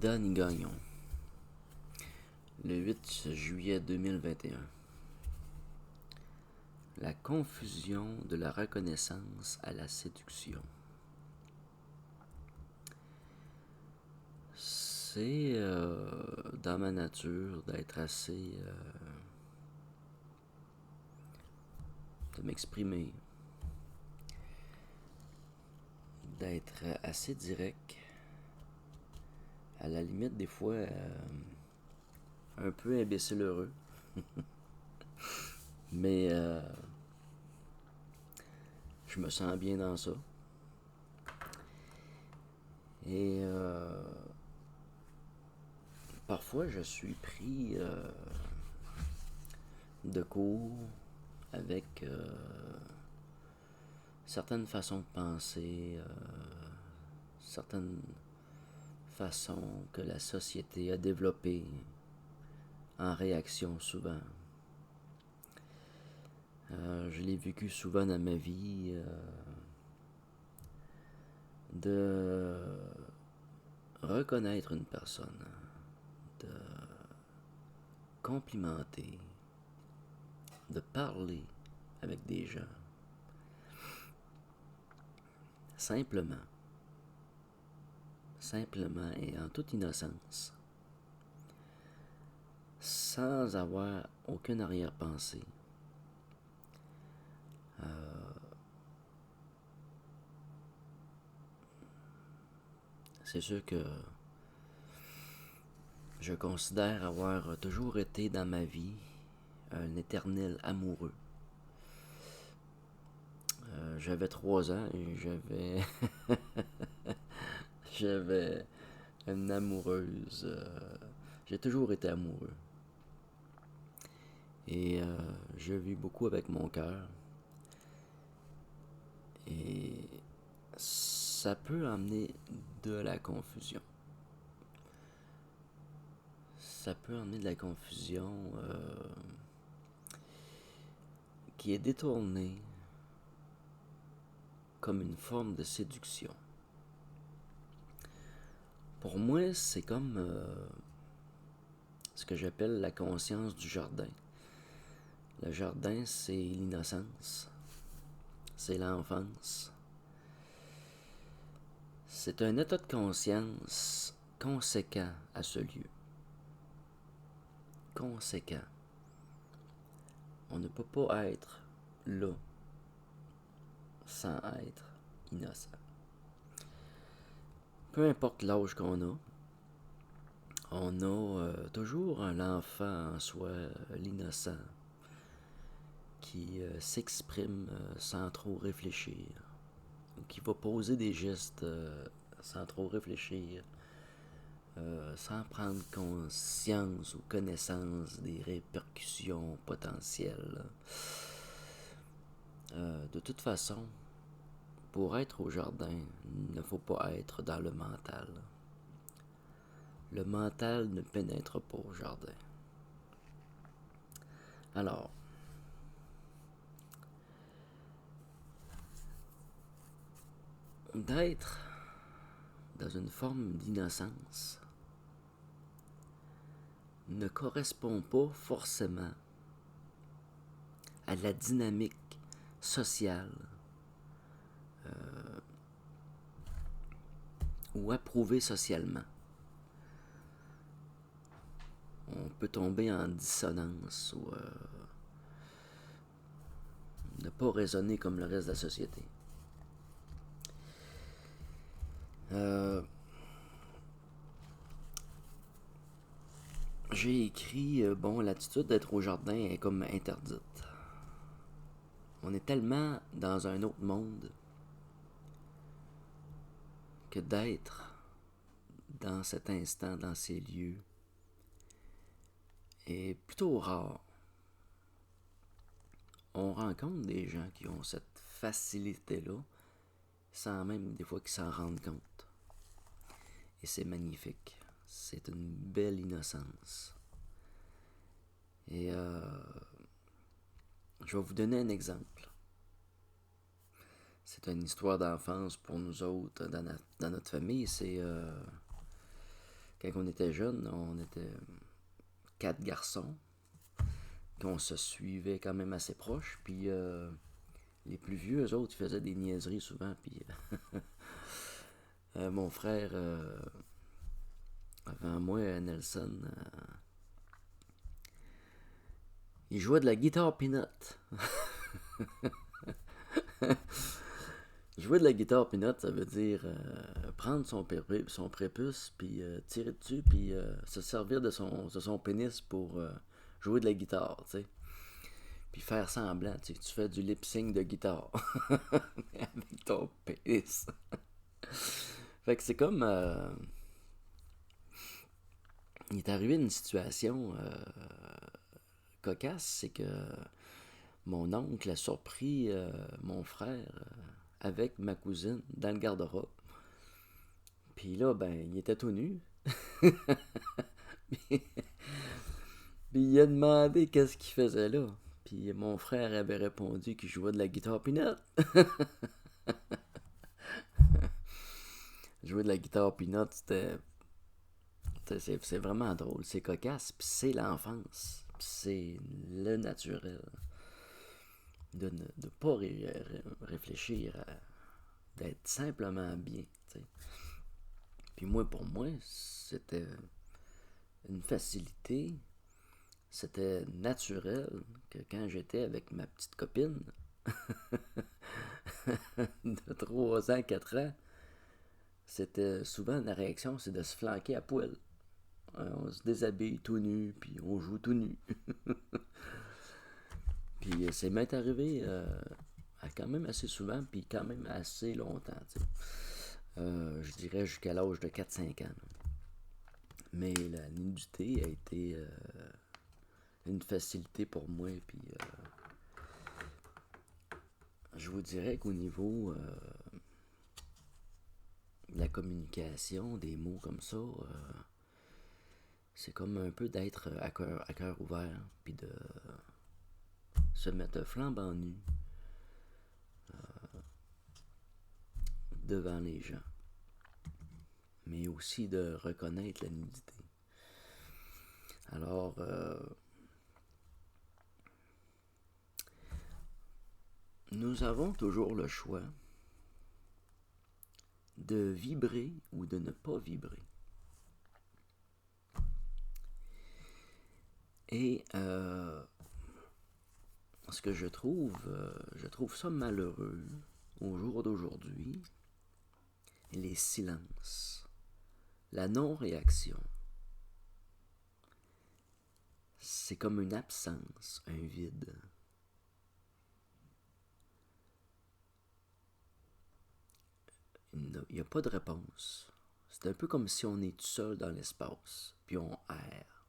Danny Gagnon, le 8 juillet 2021. La confusion de la reconnaissance à la séduction. C'est dans ma nature d'être assez... de m'exprimer, d'être assez direct, à la limite des fois un peu imbécile heureux. Mais je me sens bien dans ça. Et parfois je suis pris de court avec certaines façons de penser, certaines façons que la société a développées en réaction souvent. Je l'ai vécu souvent dans ma vie de reconnaître une personne, de complimenter, de parler avec des gens. Simplement et en toute innocence, sans avoir aucune arrière-pensée. C'est sûr que je considère avoir toujours été dans ma vie un éternel amoureux. J'avais 3 ans et j'avais une amoureuse. J'ai toujours été amoureux. Et je vis beaucoup avec mon cœur. Et ça peut amener de la confusion. Ça peut amener de la confusion qui est détournée comme une forme de séduction. Pour moi, c'est comme ce que j'appelle la conscience du jardin. Le jardin, c'est l'innocence, c'est l'enfance. C'est un état de conscience conséquent à ce lieu. Conséquent. On ne peut pas être là sans être innocent. Peu importe l'âge qu'on a, on a toujours l'enfant en soi, l'innocent, qui s'exprime sans trop réfléchir, ou qui va poser des gestes sans trop réfléchir, sans prendre conscience ou connaissance des répercussions potentielles. De toute façon, pour être au jardin, il ne faut pas être dans le mental. Le mental ne pénètre pas au jardin. Alors, d'être dans une forme d'innocence ne correspond pas forcément à la dynamique sociale ou approuvée socialement. On peut tomber en dissonance ou ne pas raisonner comme le reste de la société. J'ai écrit, l'attitude d'être au jardin est comme interdite. On est tellement dans un autre monde que d'être dans cet instant, dans ces lieux, est plutôt rare. On rencontre des gens qui ont cette facilité-là, sans même des fois qu'ils s'en rendent compte. Et c'est magnifique. C'est une belle innocence. Et je vais vous donner un exemple. C'est une histoire d'enfance pour nous autres, dans notre famille. C'est quand on était jeunes, on était 4 garçons, qu'on se suivait quand même assez proches, puis les plus vieux, eux autres, ils faisaient des niaiseries souvent, puis mon frère, avant moi, Nelson, il jouait de la guitare peanut. Jouer de la guitare peanut, ça veut dire prendre son prépuce, puis tirer dessus, puis se servir de son pénis pour jouer de la guitare, tu sais. Puis faire semblant, tu sais, que tu fais du lip-sync de guitare. Mais avec ton pénis. Fait que c'est comme... il est arrivé une situation cocasse, c'est que mon oncle a surpris mon frère avec ma cousine dans le garde-robe. Puis là, ben, il était tout nu. Puis il a demandé qu'est-ce qu'il faisait là. Puis mon frère avait répondu qu'il jouait de la guitare peanut. Jouer de la guitare peanut, c'est vraiment drôle, c'est cocasse, puis c'est l'enfance, puis c'est le naturel. De ne pas réfléchir d'être simplement bien. T'sais. Puis moi, pour moi, c'était une facilité, c'était naturel que quand j'étais avec ma petite copine de 3 ans, 4 ans, c'était souvent la réaction, c'est de se flanquer à poil. On se déshabille tout nu, puis on joue tout nu. Puis c'est m'est arrivé quand même assez souvent, puis quand même assez longtemps. Je dirais jusqu'à l'âge de 4-5 ans. Mais la nudité a été une facilité pour moi. Puis je vous dirais qu'au niveau de la communication, des mots comme ça, c'est comme un peu d'être à cœur ouvert, puis de se mettre flambant nu devant les gens. Mais aussi de reconnaître la nudité. Alors, nous avons toujours le choix de vibrer ou de ne pas vibrer. Et ce que je trouve ça malheureux au jour d'aujourd'hui, les silences, la non-réaction. C'est comme une absence, un vide. Il n'y a pas de réponse. C'est un peu comme si on est tout seul dans l'espace, puis on erre.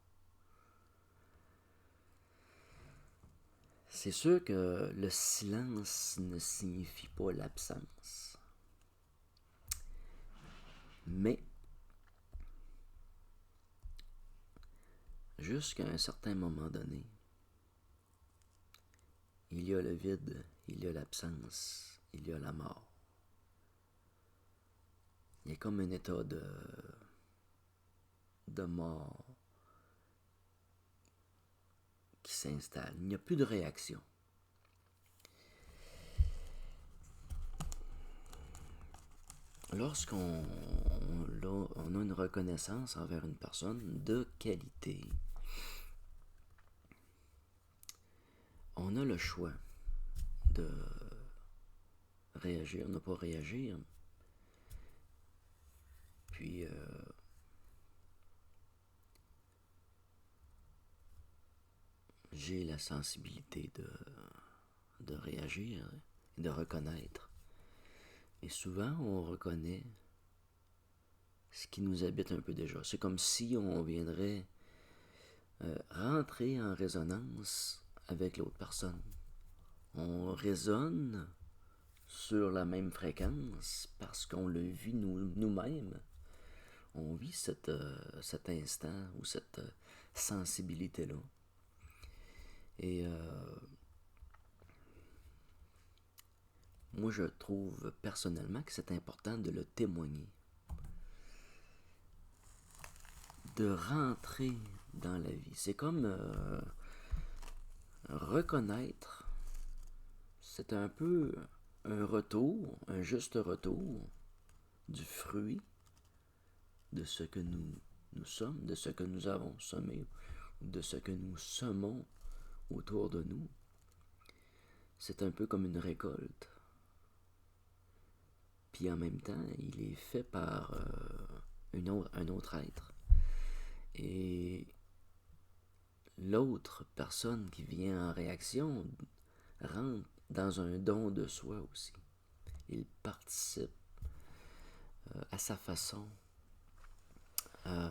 C'est sûr que le silence ne signifie pas l'absence. Mais, jusqu'à un certain moment donné, il y a le vide, il y a l'absence, il y a la mort. Il y a comme un état de mort qui s'installe. Il n'y a plus de réaction. Lorsqu'on a une reconnaissance envers une personne de qualité, on a le choix de réagir, ne pas réagir. Puis, j'ai la sensibilité de réagir et de reconnaître. Et souvent, on reconnaît ce qui nous habite un peu déjà. C'est comme si on viendrait rentrer en résonance avec l'autre personne. On résonne sur la même fréquence parce qu'on le vit nous-mêmes. On vit cet instant ou cette sensibilité-là. Et moi, je trouve personnellement que c'est important de le témoigner. de rentrer dans la vie. C'est comme reconnaître, c'est un peu un retour, un juste retour du fruit de ce que nous sommes, de ce que nous avons semé, ou de ce que nous semons autour de nous. C'est un peu comme une récolte. Puis en même temps, il est fait par un autre être. Et l'autre personne qui vient en réaction rentre dans un don de soi aussi. Il participe à sa façon à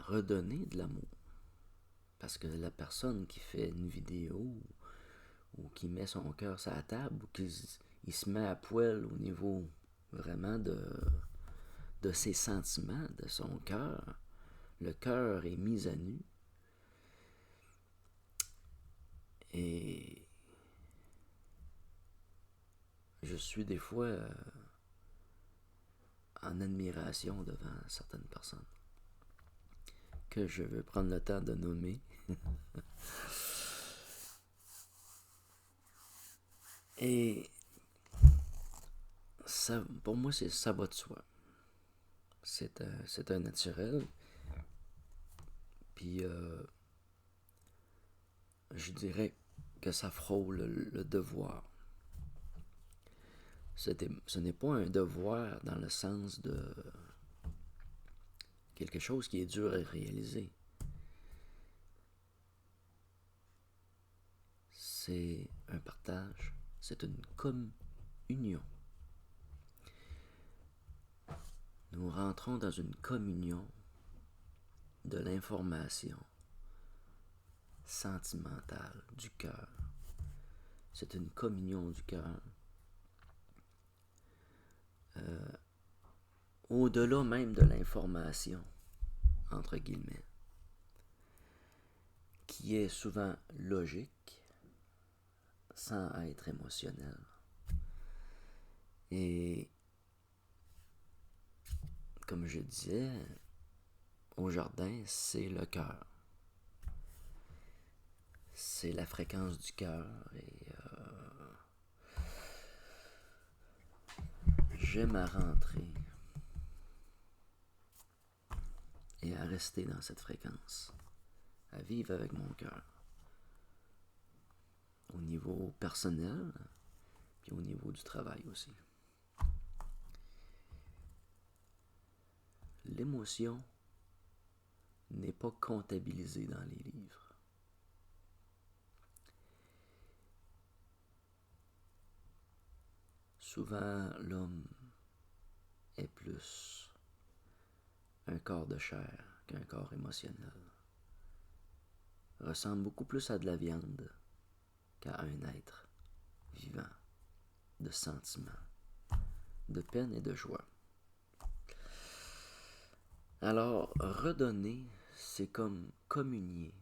redonner de l'amour. Parce que la personne qui fait une vidéo ou qui met son cœur sur la table ou qui il se met à poil au niveau vraiment de ses sentiments, de son cœur, le cœur est mis à nu. Et je suis des fois en admiration devant certaines personnes que je veux prendre le temps de nommer. Et ça, pour moi, ça va de soi. C'est un naturel. Puis je dirais que ça frôle le devoir. Ce n'est pas un devoir dans le sens de quelque chose qui est dur à réaliser. C'est un partage, c'est une communion. Nous rentrons dans une communion de l'information sentimentale du cœur. C'est une communion du cœur. Au-delà même de l'information, entre guillemets, qui est souvent logique, sans être émotionnel. Et comme je disais, au jardin, c'est le cœur. C'est la fréquence du cœur et j'aime à rentrer et à rester dans cette fréquence, à vivre avec mon cœur. Au niveau personnel, puis au niveau du travail aussi. L'émotion n'est pas comptabilisée dans les livres. Souvent, l'homme est plus un corps de chair qu'un corps émotionnel. Ressemble beaucoup plus à de la viande qu'à un être vivant, de sentiments, de peine et de joie. Alors, redonner, c'est comme communier.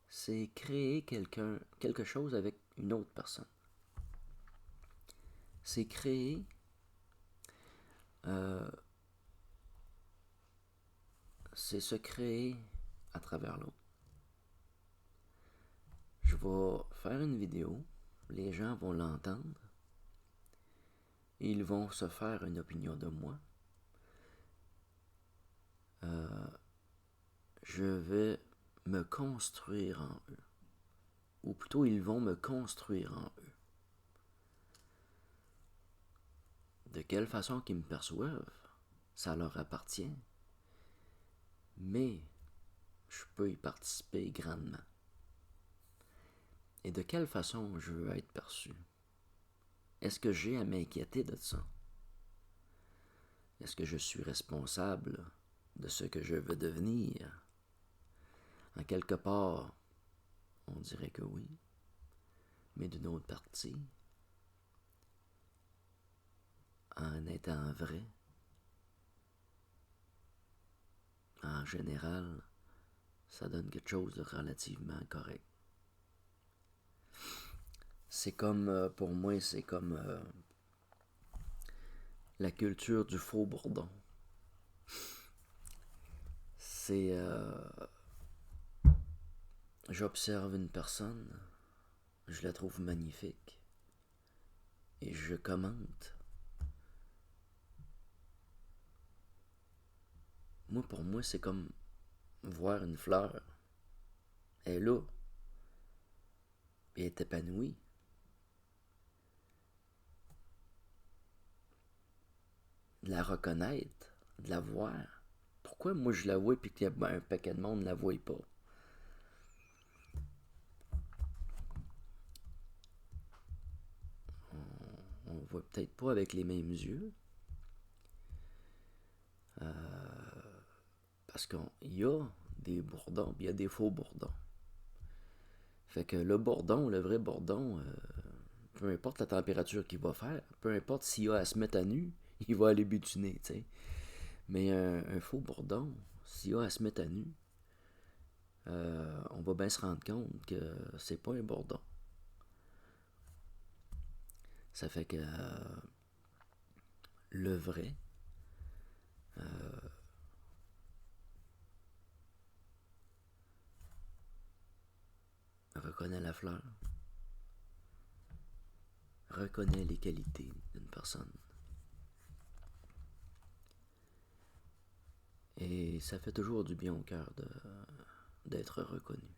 C'est créer quelque chose avec une autre personne. C'est créer c'est se créer à travers l'autre. Je vais faire une vidéo, les gens vont l'entendre, et ils vont se faire une opinion de moi. Je vais me construire en eux, ou plutôt ils vont me construire en eux. De quelle façon qu'ils me perçoivent, ça leur appartient, mais je peux y participer grandement. Et de quelle façon je veux être perçu? Est-ce que j'ai à m'inquiéter de ça? Est-ce que je suis responsable de ce que je veux devenir? En quelque part, on dirait que oui, mais d'une autre partie, en étant vrai, en général, ça donne quelque chose de relativement correct. C'est comme, pour moi, c'est comme la culture du faux bourdon. C'est... j'observe une personne, je la trouve magnifique, et je commente. Pour moi, c'est comme voir une fleur. Elle est là, et elle est épanouie. De la reconnaître, de la voir. Pourquoi moi je la vois et qu'il y a un paquet de monde ne la voit pas? On voit peut-être pas avec les mêmes yeux. Parce qu'il y a des bourdons, puis il y a des faux bourdons. Fait que le bourdon, le vrai bourdon, peu importe la température qu'il va faire, peu importe s'il a à se mettre à nu, il va aller butiner, tu sais. Mais un faux bourdon, s'il a à se mettre à nu, on va bien se rendre compte que c'est pas un bourdon. Ça fait que le vrai, reconnaît la fleur, reconnaît les qualités d'une personne. Et ça fait toujours du bien au cœur d'être reconnu.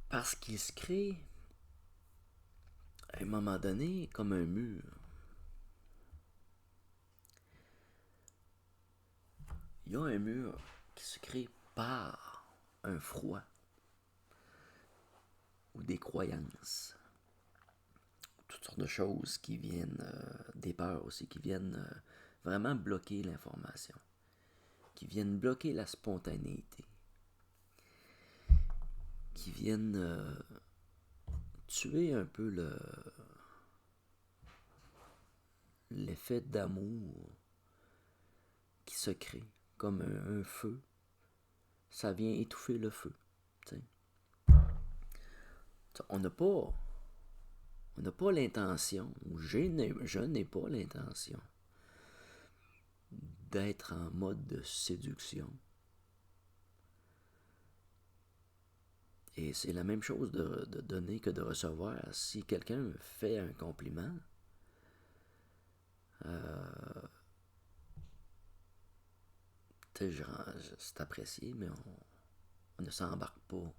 Parce qu'il se crée, à un moment donné, comme un mur. Il y a un mur qui se crée par un froid ou des croyances. Toutes sortes de choses qui viennent, des peurs aussi, qui viennent vraiment bloquer l'information, qui viennent bloquer la spontanéité, qui viennent tuer un peu l'effet d'amour qui se crée, comme un feu. Ça vient étouffer le feu. T'sais. On n'a pas l'intention, ou je n'ai pas l'intention d'être en mode de séduction. Et c'est la même chose de donner que de recevoir. Si quelqu'un me fait un compliment, c'est apprécié, mais on ne s'embarque pas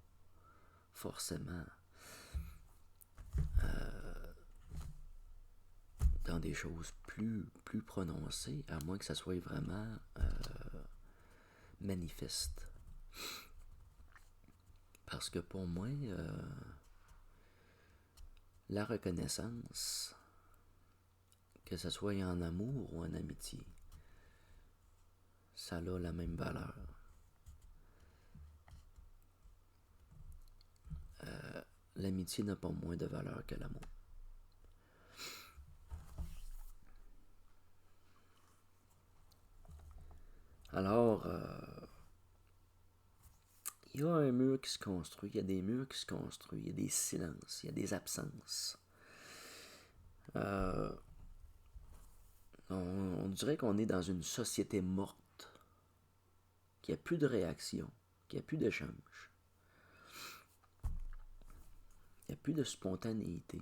forcément dans des choses plus prononcées, à moins que ça soit vraiment manifeste. Parce que pour moi, la reconnaissance, que ce soit en amour ou en amitié, ça a la même valeur. L'amitié n'a pas moins de valeur que l'amour. Alors, il y a un mur qui se construit, il y a des murs qui se construisent, il y a des silences, il y a des absences. On dirait qu'on est dans une société morte, qu'il n'y a plus de réaction, qu'il n'y a plus d'échange. Il n'y a plus de spontanéité.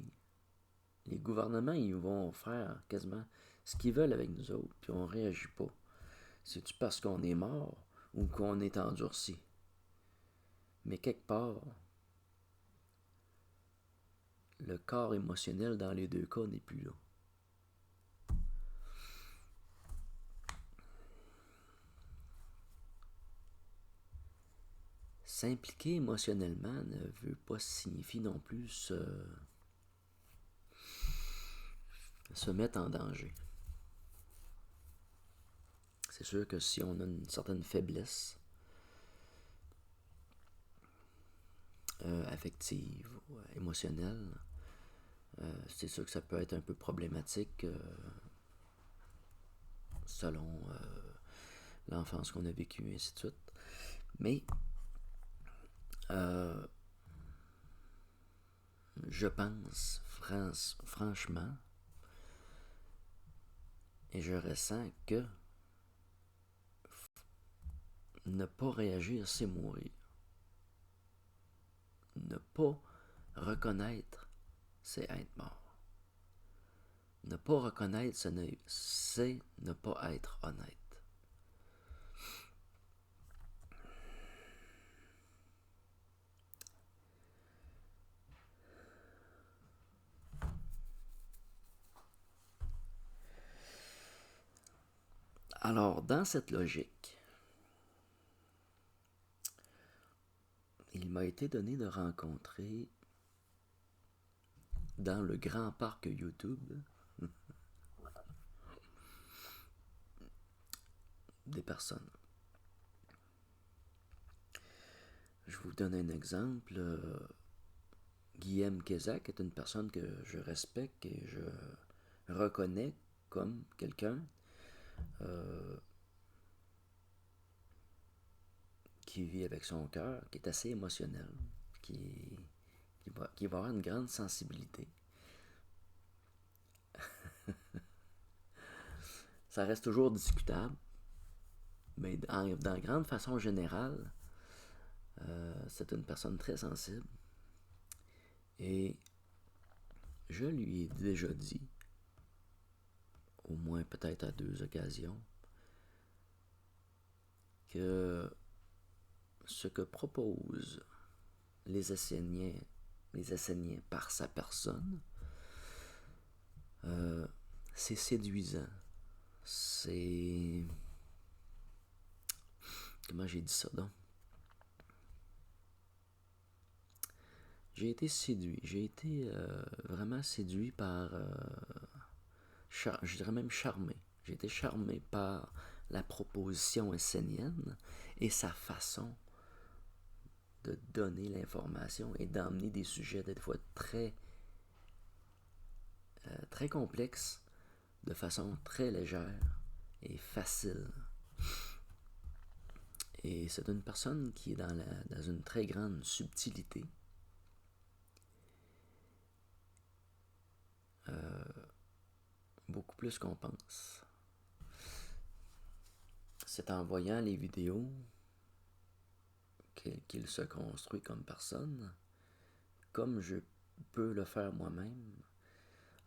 Les gouvernements, ils vont faire quasiment ce qu'ils veulent avec nous autres, puis on ne réagit pas. C'est-tu parce qu'on est mort ou qu'on est endurci? Mais quelque part, le corps émotionnel dans les deux cas n'est plus là. S'impliquer émotionnellement ne veut pas signifier non plus se mettre en danger. C'est sûr que si on a une certaine faiblesse affective ou émotionnelle, c'est sûr que ça peut être un peu problématique selon l'enfance qu'on a vécue, et ainsi de suite. Mais je pense franchement, et je ressens que ne pas réagir, c'est mourir. Ne pas reconnaître, c'est être mort. Ne pas reconnaître, c'est ne pas être honnête. Alors, dans cette logique, il m'a été donné de rencontrer dans le grand parc YouTube des personnes. Je vous donne un exemple. Guillaume Kézak est une personne que je respecte et je reconnais comme quelqu'un qui vit avec son cœur, qui est assez émotionnel, qui va avoir une grande sensibilité. Ça reste toujours discutable, mais dans la grande façon générale, c'est une personne très sensible. Et je lui ai déjà dit, au moins peut-être à 2 occasions, que ce que proposent les Esséniens par sa personne, c'est séduisant. C'est... Comment j'ai dit ça donc? J'ai été séduit. J'ai été vraiment séduit par... je dirais même charmé. J'ai été charmé par la proposition essénienne et sa façon de donner l'information et d'emmener des sujets des fois très complexes de façon très légère et facile. Et c'est une personne qui est dans une très grande subtilité. Beaucoup plus qu'on pense. C'est en voyant les vidéos qu'il se construit comme personne, comme je peux le faire moi-même,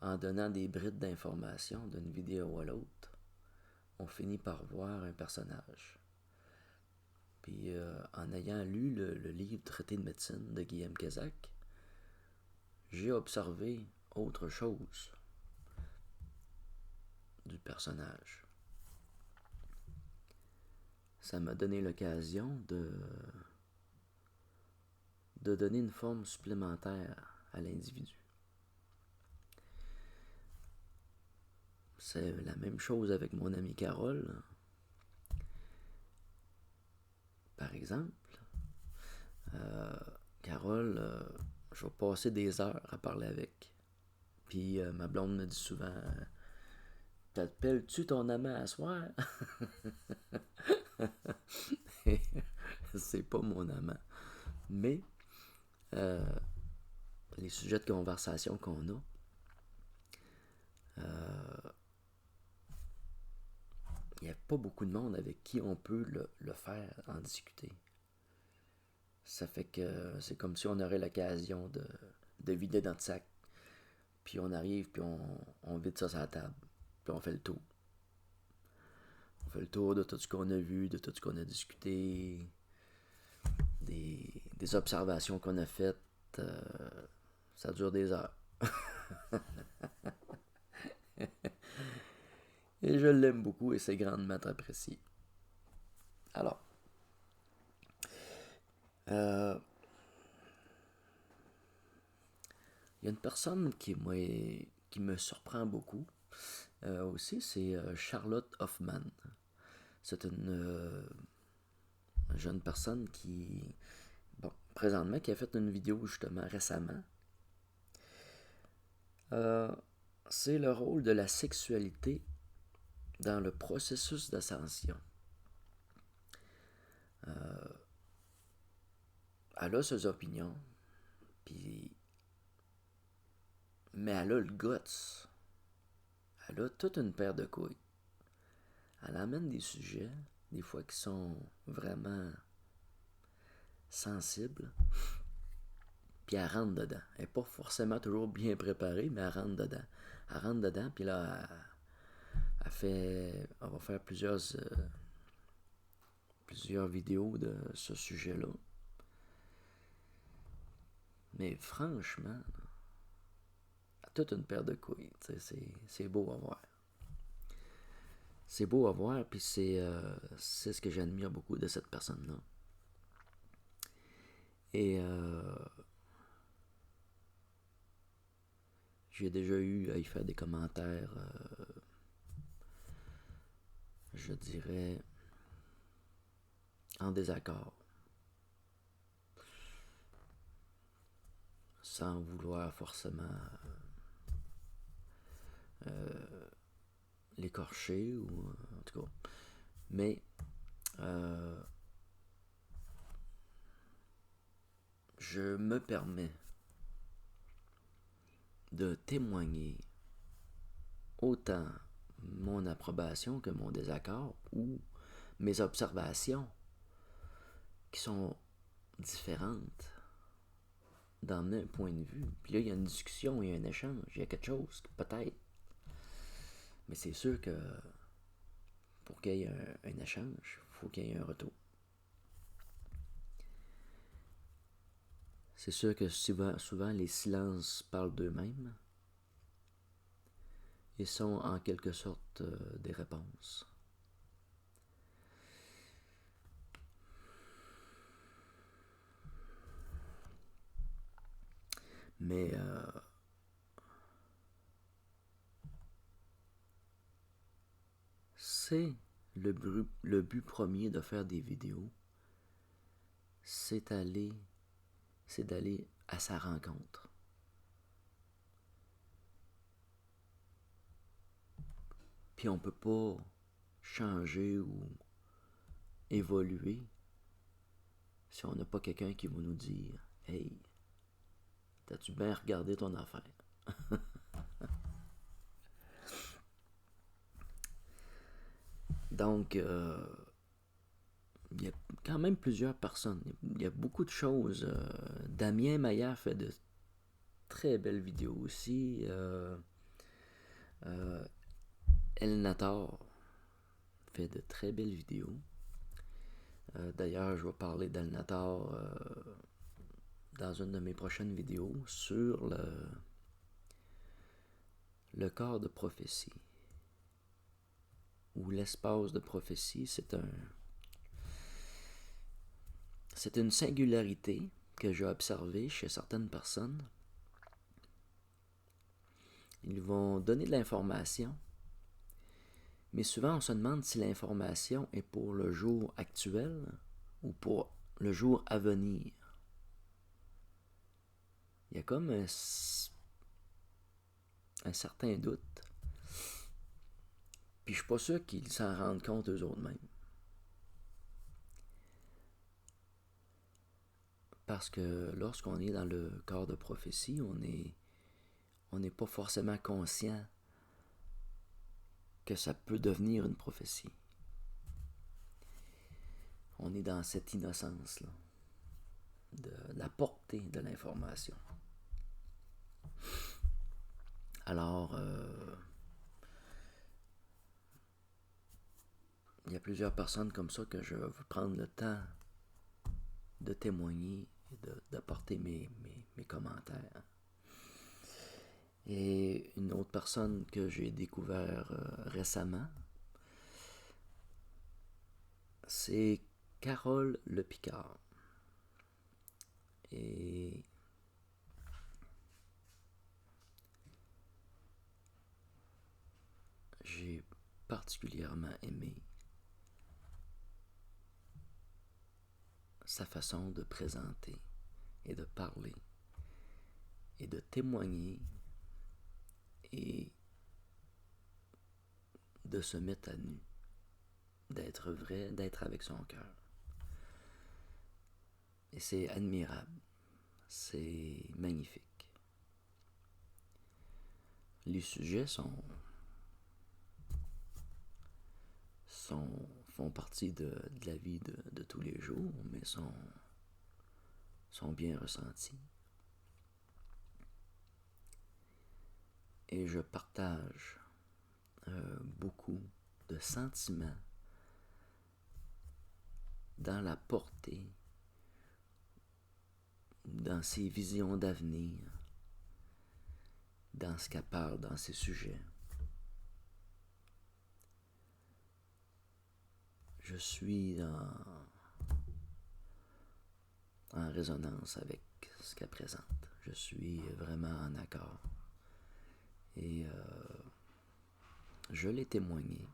en donnant des brides d'informations d'une vidéo à l'autre, on finit par voir un personnage. Puis en ayant lu le livre Traité de médecine de Guillaume Kézak, j'ai observé autre chose du personnage. Ça m'a donné l'occasion de donner une forme supplémentaire à l'individu. C'est la même chose avec mon amie Carole. Par exemple, Carole, je vais passer des heures à parler avec. Puis ma blonde me dit souvent, t'appelles-tu ton amant à soir? C'est pas mon amant. Mais les sujets de conversation qu'on a, il n'y a pas beaucoup de monde avec qui on peut le faire, en discuter. Ça fait que c'est comme si on aurait l'occasion de vider notre sac. Puis on arrive, puis on vide ça sur la table. Puis on fait le tour. On fait le tour de tout ce qu'on a vu, de tout ce qu'on a discuté, des observations qu'on a faites. Ça dure des heures. Et je l'aime beaucoup et c'est grandement apprécié. Alors, il y a une personne qui me surprend beaucoup aussi, c'est Charlotte Hoffman. C'est une jeune personne présentement, qui a fait une vidéo justement récemment. C'est le rôle de la sexualité dans le processus d'ascension. Elle a ses opinions, puis Mais elle a le guts. Elle a toute une paire de couilles. Elle amène des sujets, des fois qui sont vraiment sensibles, puis elle rentre dedans. Elle n'est pas forcément toujours bien préparée, mais elle rentre dedans. Elle rentre dedans, puis là, elle va faire plusieurs vidéos de ce sujet-là. Mais franchement, elle a toute une paire de couilles. C'est beau à voir. C'est beau à voir, puis c'est ce que j'admire beaucoup de cette personne-là. Et j'ai déjà eu à y faire des commentaires, je dirais, en désaccord. Sans vouloir forcément l'écorcher, ou en tout cas. Mais je me permets de témoigner autant mon approbation que mon désaccord ou mes observations qui sont différentes, d'emmener un point de vue. Puis là, il y a une discussion, il y a un échange, il y a quelque chose, peut-être. Mais c'est sûr que pour qu'il y ait un échange, il faut qu'il y ait un retour. C'est sûr que souvent les silences parlent d'eux-mêmes et sont en quelque sorte des réponses. Mais c'est le but premier de faire des vidéos, c'est d'aller à sa rencontre. Puis on peut pas changer ou évoluer si on n'a pas quelqu'un qui va nous dire « Hey, t'as-tu bien regardé ton affaire? » Donc, il y a quand même plusieurs personnes. Il y a beaucoup de choses. Damien Maillard fait de très belles vidéos aussi. Elnator fait de très belles vidéos. D'ailleurs, je vais parler d'Elnator dans une de mes prochaines vidéos sur le corps de prophétie. Ou l'espace de prophétie, c'est une singularité que j'ai observée chez certaines personnes. Ils vont donner de l'information, mais souvent on se demande si l'information est pour le jour actuel ou pour le jour à venir. Il y a comme un certain doute. Puis je suis pas sûr qu'ils s'en rendent compte eux autres mêmes. Parce que lorsqu'on est dans le corps de prophétie, on n'est pas forcément conscient que ça peut devenir une prophétie. On est dans cette innocence-là, de la portée de l'information. Alors, il y a plusieurs personnes comme ça que je veux prendre le temps de témoigner et d'apporter mes commentaires. Et une autre personne que j'ai découvert récemment, c'est Carole Le Picard. Et j'ai particulièrement aimé sa façon de présenter et de parler et de témoigner et de se mettre à nu, d'être vrai, d'être avec son cœur. Et c'est admirable, c'est magnifique. les sujets font partie de la vie de tous les jours, mais sont bien ressentis. Et je partage beaucoup de sentiments dans la portée, dans ses visions d'avenir, dans ce qu'elle parle, dans ses sujets. Je suis en résonance avec ce qu'elle présente. Je suis vraiment en accord. Et je l'ai témoigné,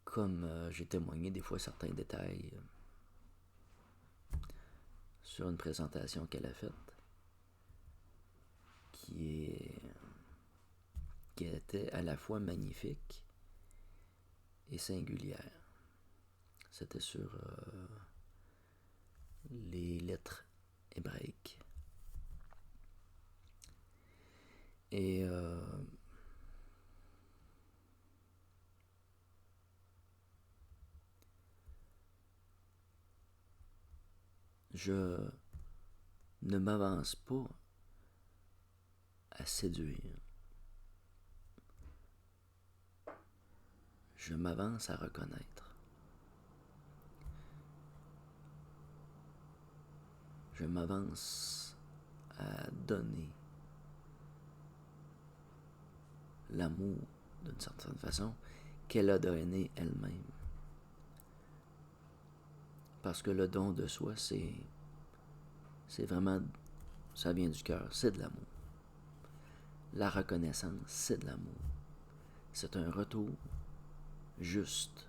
comme j'ai témoigné des fois certains détails sur une présentation qu'elle a faite, qui était à la fois magnifique et singulière. C'était sur les lettres hébraïques. Et je ne m'avance pas à séduire. Je m'avance à reconnaître. Je m'avance à donner l'amour d'une certaine façon qu'elle a donné elle-même. Parce que le don de soi, c'est vraiment, ça vient du cœur, c'est de l'amour. La reconnaissance, c'est de l'amour. C'est un retour juste.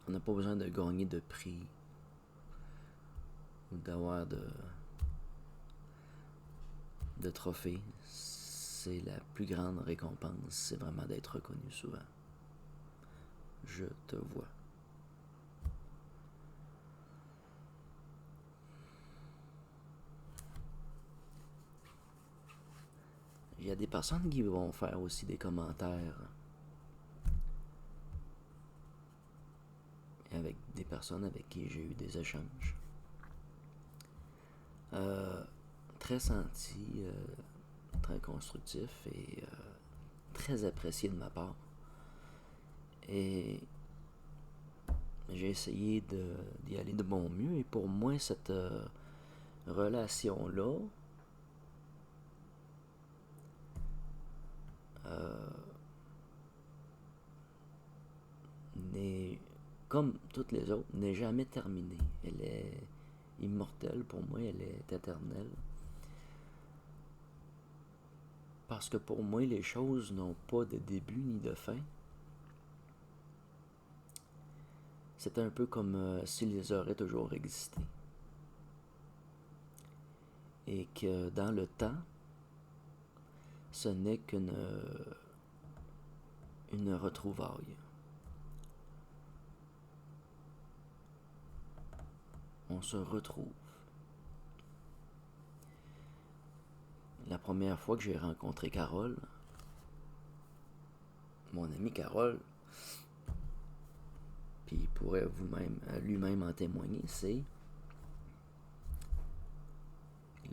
On n'a pas besoin de gagner de prix ou d'avoir de trophées. C'est la plus grande récompense, c'est vraiment d'être reconnu souvent. Je te vois. Il y a des personnes qui vont faire aussi des commentaires avec des personnes avec qui j'ai eu des échanges. Très senti, très constructif et très apprécié de ma part. Et j'ai essayé d'y aller de mon mieux. Et pour moi, cette relation-là n'est, comme toutes les autres, n'est jamais terminée. Elle est immortelle pour moi, elle est éternelle. Parce que pour moi, les choses n'ont pas de début ni de fin. C'est un peu comme s'ils auraient toujours existé. Et que dans le temps, ce n'est qu'une retrouvaille. On se retrouve. La première fois que j'ai rencontré Carole, mon ami Carole, puis il pourrait lui-même en témoigner, c'est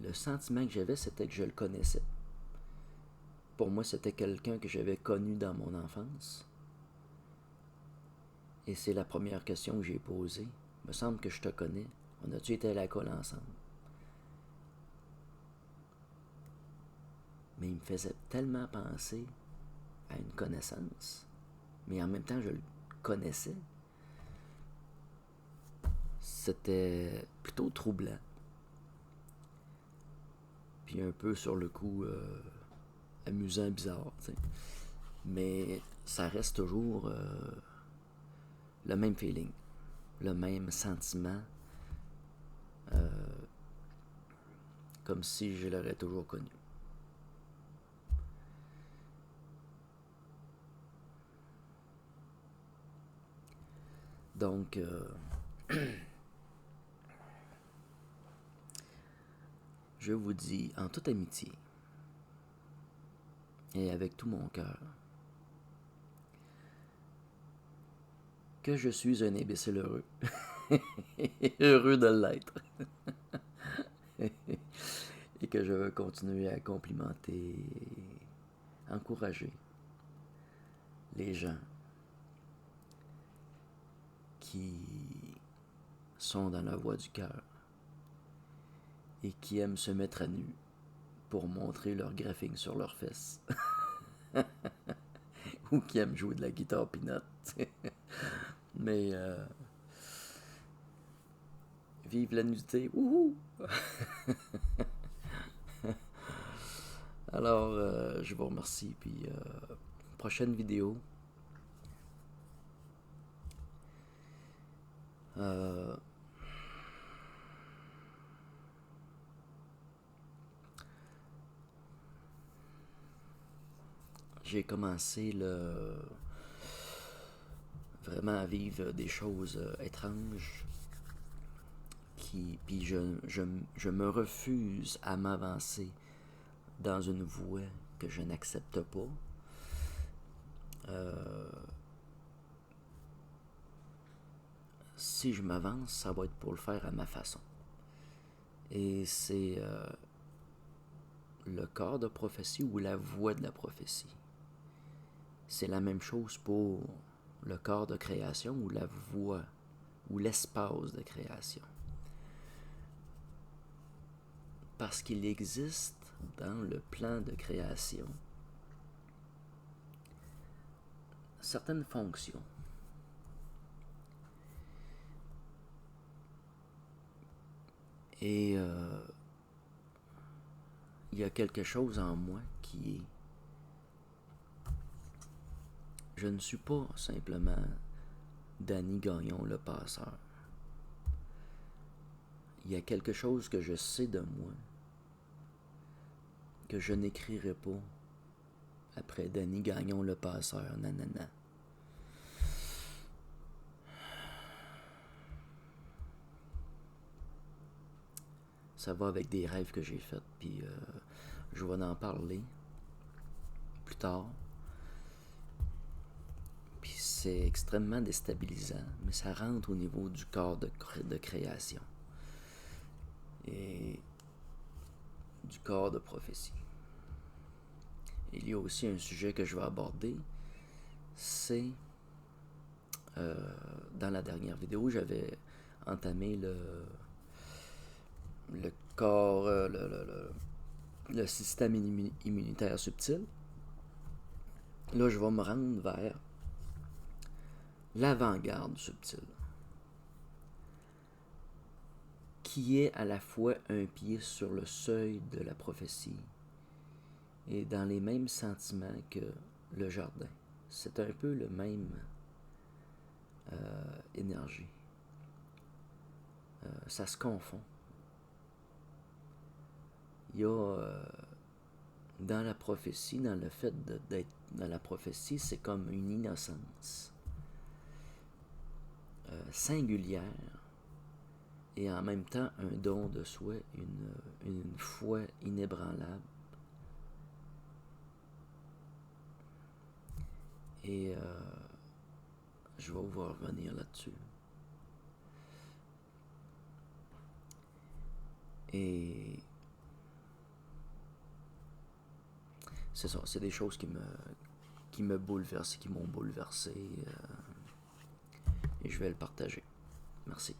le sentiment que j'avais, c'était que je le connaissais. Pour moi, c'était quelqu'un que j'avais connu dans mon enfance. Et c'est la première question que j'ai posée. Il me semble que je te connais. On a-tu été à l'école ensemble? Mais il me faisait tellement penser à une connaissance, mais en même temps, je le connaissais. C'était plutôt troublant. Puis un peu sur le coup amusant, bizarre, t'sais. Mais ça reste toujours le même feeling, le même sentiment, comme si je l'aurais toujours connu. Donc, je vous dis en toute amitié et avec tout mon cœur que je suis un imbécile heureux. Heureux de l'être. Et que je veux continuer à complimenter, encourager les gens qui sont dans la voie du cœur et qui aiment se mettre à nu pour montrer leur graphing sur leurs fesses. Ou qui aiment jouer de la guitare peanut. Mais vive la nudité. Wouhou! Alors, je vous remercie. Puis, prochaine vidéo. J'ai commencé vraiment à vivre des choses étranges. Puis je me refuse à m'avancer dans une voie que je n'accepte pas. Si je m'avance, ça va être pour le faire à ma façon. Et c'est le corps de prophétie ou la voie de la prophétie. C'est la même chose pour le corps de création ou la voie ou l'espace de création. Parce qu'il existe dans le plan de création certaines fonctions et il y a quelque chose en moi qui est je ne suis pas simplement Danny Gagnon le passeur. Il y a quelque chose que je sais de moi que je n'écrirai pas après Danny Gagnon le passeur, nanana. Ça va avec des rêves que j'ai faits, puis je vais en parler plus tard. Puis c'est extrêmement déstabilisant, mais ça rentre au niveau du corps de création et du corps de prophétie. Il y a aussi un sujet que je vais aborder, c'est dans la dernière vidéo, j'avais entamé le corps, le système immunitaire subtil. Là, je vais me rendre vers l'avant-garde subtile, qui est à la fois un pied sur le seuil de la prophétie et dans les mêmes sentiments que le jardin. C'est un peu le même énergie. Ça se confond. Il y a dans la prophétie, dans le fait d'être dans la prophétie, c'est comme une innocence singulière et en même temps un don de soi, une foi inébranlable. Et je vais vous revenir là-dessus. Et c'est ça, c'est des choses qui me bouleversent, qui m'ont bouleversé. Et je vais le partager. Merci.